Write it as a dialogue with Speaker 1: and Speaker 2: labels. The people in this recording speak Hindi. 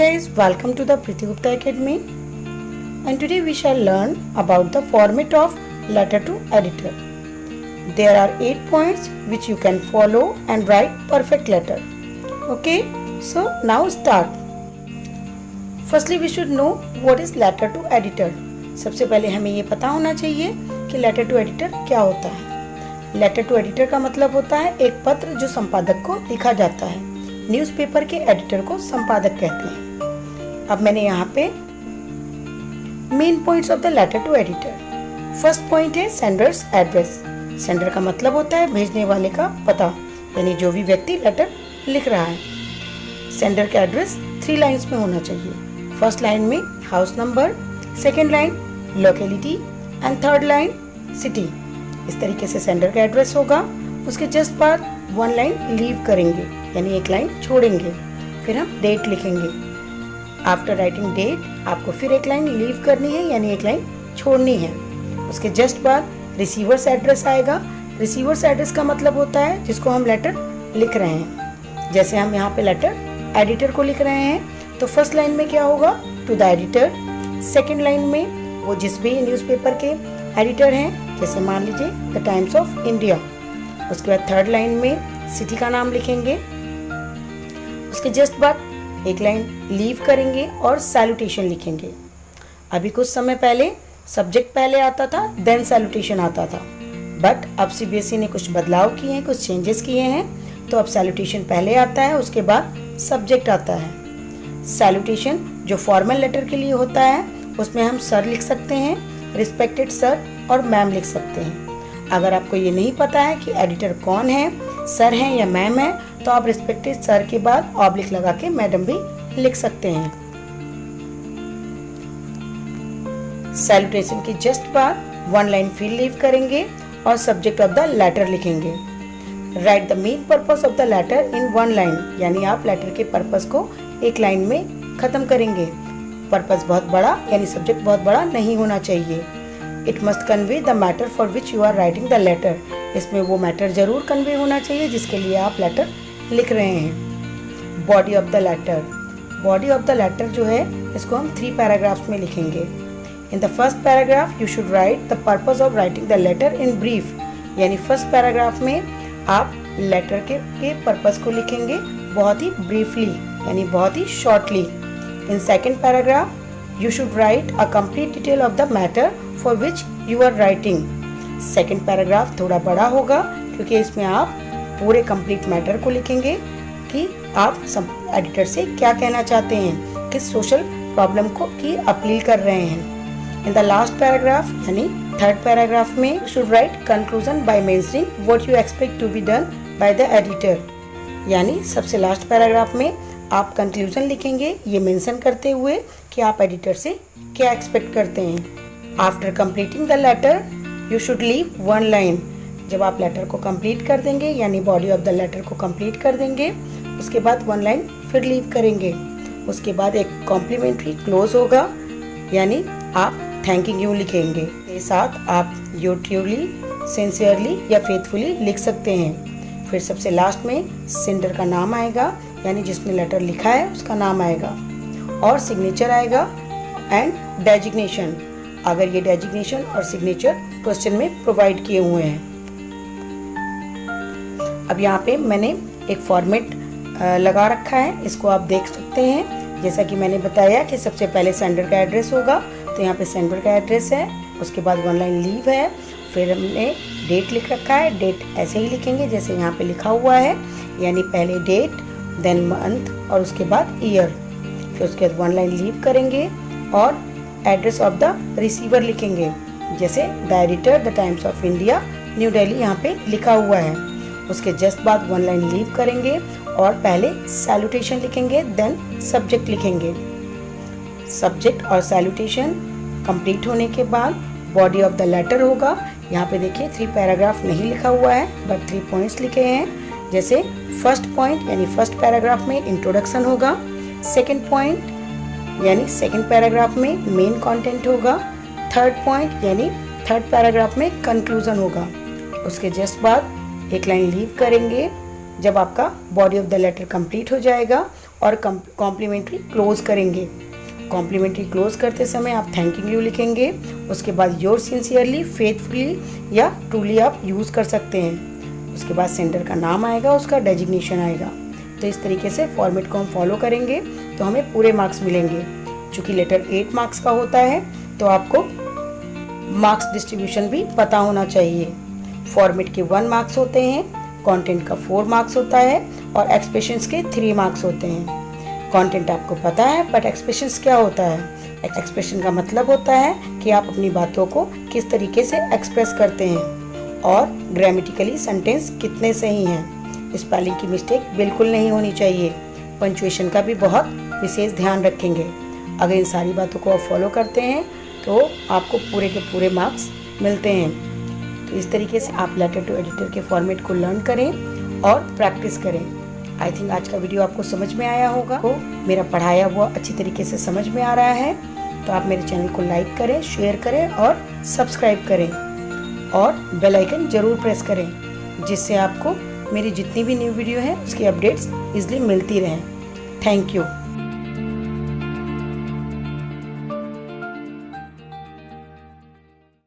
Speaker 1: guys, welcome to the Preeti Gupta Academy, and today we shall learn about the format of letter to editor. There are 8 points which you can follow and write perfect letter. Okay, so now start. Firstly we should know what is letter to editor. सबसे पहले हमें ये पता होना चाहिए कि लेटर टू एडिटर क्या होता है। लेटर टू एडिटर का मतलब होता है एक पत्र जो संपादक को लिखा जाता है। न्यूज़पेपर के एडिटर को संपादक कहते हैं। अब मैंने यहाँ पे main points of the letter to editor. First point है सेंडर्स एड्रेस। सेंडर का मतलब होता है भेजने वाले का पता, यानी जो भी व्यक्ति लेटर लिख रहा है। सेंडर का एड्रेस 3 लाइन्स में होना चाहिए। फर्स्ट लाइन में house number, second line locality and third line city. इस तरीके से सेंडर का एड्रेस होगा। उसके जस्ट बाद 1 लाइन लीव करेंगे, यानी 1 लाइन छोड़ेंगे। फिर हम डेट लिखेंगे। आफ्टर राइटिंग डेट आपको फिर 1 लाइन लीव करनी है, यानी 1 लाइन छोड़नी है। उसके जस्ट बाद रिसीवर्स एड्रेस आएगा। रिसीवर्स एड्रेस का मतलब होता है जिसको हम लेटर लिख रहे हैं। जैसे हम यहाँ पे लेटर एडिटर को लिख रहे हैं, तो फर्स्ट लाइन में क्या होगा, to the editor. Second line में वो जिस भी न्यूज़पेपर के एडिटर हैं, जैसे मान लीजिए द टाइम्स ऑफ इंडिया। उसके बाद थर्ड लाइन में सिटी का नाम लिखेंगे। उसके जस्ट बाद 1 लाइन लीव करेंगे और सैल्यूटेशन लिखेंगे। अभी कुछ समय पहले सब्जेक्ट पहले आता था, देन सैल्यूटेशन आता था, बट अब सीबीएसई ने कुछ बदलाव किए हैं, कुछ चेंजेस किए हैं, तो अब सैल्यूटेशन पहले आता है, उसके बाद सब्जेक्ट आता है। सैल्यूटेशन जो फॉर्मल लेटर के लिए होता है उसमें हम सर लिख सकते हैं, रिस्पेक्टेड सर और मैम लिख सकते हैं। अगर आपको ये नहीं पता है कि एडिटर कौन है, सर हैं या मैम है, तो आप रिस्पेक्टेड सर के बाद ऑब्लिक लगा के मैडम भी लिख सकते हैं। सैल्यूटेशन के जस्ट बाद 1 लाइन फिर लीव करेंगे और सब्जेक्ट ऑफ द लेटर लिखेंगे। Write the main purpose of the letter in 1 line, यानी आप लेटर के पर्पस को 1 लाइन में खत्म करेंगे। पर्पस बहुत बड़ा यानी सब्जेक्ट बहुत बड़ा नहीं होना चाहिए। It must convey the matter for which you are writing the letter. इसमें वो मैटर जरूर कन्वे होना चाहिए जिसके लिए आप लेटर लिख रहे हैं। Body of the letter. Body of the letter जो है इसको हम 3 पैराग्राफ्स में लिखेंगे। In the first paragraph you should write the purpose of writing the letter in brief, यानी फर्स्ट पैराग्राफ में आप लेटर के पर्पस को लिखेंगे बहुत ही ब्रीफली, यानी बहुत ही shortly. In second paragraph you should write a complete detail of the matter for which you are writing. Second paragraph थोड़ा बड़ा होगा क्योंकि इसमें आप पूरे कंप्लीट मैटर को लिखेंगे कि आप एडिटर से क्या कहना चाहते हैं, किस सोशल प्रॉब्लम को की अपील कर रहे हैं। इन द लास्ट पैराग्राफ यानी थर्ड पैराग्राफ में you should write conclusion by mentioning what you expect to be done by the editor, यानी सबसे लास्ट पैराग्राफ में आप कंक्लूजन लिखेंगे ये मेंशन करते हुए कि आप एडिटर से क्या एक्सपेक्ट करते हैं। After completing the letter you should leave 1 line. जब आप लेटर को कंप्लीट कर देंगे, यानी बॉडी ऑफ द लेटर को कंप्लीट कर देंगे, उसके बाद 1 लाइन फिर लीव करेंगे। उसके बाद एक कॉम्प्लीमेंट्री क्लोज होगा, यानी आप थैंकिंग यू लिखेंगे। के साथ आप यू ट्रूली, सिंसियरली या फेथफुली लिख सकते हैं। फिर सबसे लास्ट में सेंडर का नाम आएगा, यानी जिसने लेटर लिखा है उसका नाम आएगा, और सिग्नेचर आएगा एंड डेजिग्नेशन, अगर ये डेजिग्नेशन और सिग्नेचर क्वेश्चन में प्रोवाइड किए हुए हैं। अब यहाँ पे मैंने एक फॉर्मेट लगा रखा है, इसको आप देख सकते हैं। जैसा कि मैंने बताया कि सबसे पहले सेंडर का एड्रेस होगा, तो यहाँ पे सेंडर का एड्रेस है, उसके बाद 1 लाइन लीव है, फिर हमने डेट लिख रखा है। डेट ऐसे ही लिखेंगे जैसे यहाँ पे लिखा हुआ है, यानी पहले डेट, देन मंथ और उसके बाद ईयर। फिर उसके बाद 1 लाइन लीव करेंगे और एड्रेस ऑफ द रिसीवर लिखेंगे, जैसे the editor the times of India new Delhi यहाँ पे लिखा हुआ है। उसके जस्ट बाद 1 लाइन लीव करेंगे और पहले सैल्यूटेशन लिखेंगे, देन सब्जेक्ट लिखेंगे। सब्जेक्ट और सैल्यूटेशन कंप्लीट होने के बाद बॉडी ऑफ द लेटर होगा। यहाँ पे देखिए 3 पैराग्राफ नहीं लिखा हुआ है, बट 3 पॉइंट्स लिखे हैं। जैसे फर्स्ट पॉइंट यानी फर्स्ट पैराग्राफ में इंट्रोडक्शन होगा, सेकेंड पॉइंट यानी सेकेंड पैराग्राफ में मेन कंटेंट होगा, थर्ड पॉइंट यानी थर्ड पैराग्राफ में कंक्लूजन होगा। उसके जस्ट बाद 1 लाइन लीव करेंगे। जब आपका body of the letter complete हो जाएगा, और कॉम्प्लीमेंट्री क्लोज करेंगे। कॉम्प्लीमेंट्री क्लोज करते समय आप थैंकिंग यू लिखेंगे। उसके बाद योर सिंसियरली, फेथफुली या ट्रूली आप यूज़ कर सकते हैं। उसके बाद सेंडर का नाम आएगा, उसका डेजिग्नेशन आएगा। तो इस तरीके से फॉर्मेट को हम फॉलो करेंगे तो हमें पूरे मार्क्स मिलेंगे। चूँकि लेटर 8 मार्क्स का होता है तो आपको मार्क्स डिस्ट्रीब्यूशन भी पता होना चाहिए। फॉर्मेट के 1 मार्क्स होते हैं, कंटेंट का 4 मार्क्स होता है और एक्सप्रेशंस के 3 मार्क्स होते हैं। कंटेंट आपको पता है, बट एक्सप्रेशंस क्या होता है? एक्सप्रेशन का मतलब होता है कि आप अपनी बातों को किस तरीके से एक्सप्रेस करते हैं और ग्रामेटिकली सेंटेंस कितने सही हैं। स्पेलिंग की मिस्टेक बिल्कुल नहीं होनी चाहिए। पंचुएशन का भी बहुत विशेष ध्यान रखेंगे। अगर इन सारी बातों को आप फॉलो करते हैं तो आपको पूरे के पूरे मार्क्स मिलते हैं। तो इस तरीके से आप लेटर टू एडिटर के फॉर्मेट को लर्न करें और प्रैक्टिस करें। आई थिंक आज का वीडियो आपको समझ में आया होगा। तो मेरा पढ़ाया हुआ अच्छी तरीके से समझ में आ रहा है तो आप मेरे चैनल को लाइक करें, शेयर करें और सब्सक्राइब करें और बेल आइकन ज़रूर प्रेस करें, जिससे आपको मेरी जितनी भी न्यू वीडियो है उसकी अपडेट्स ईजिली मिलती रहें। Thank you.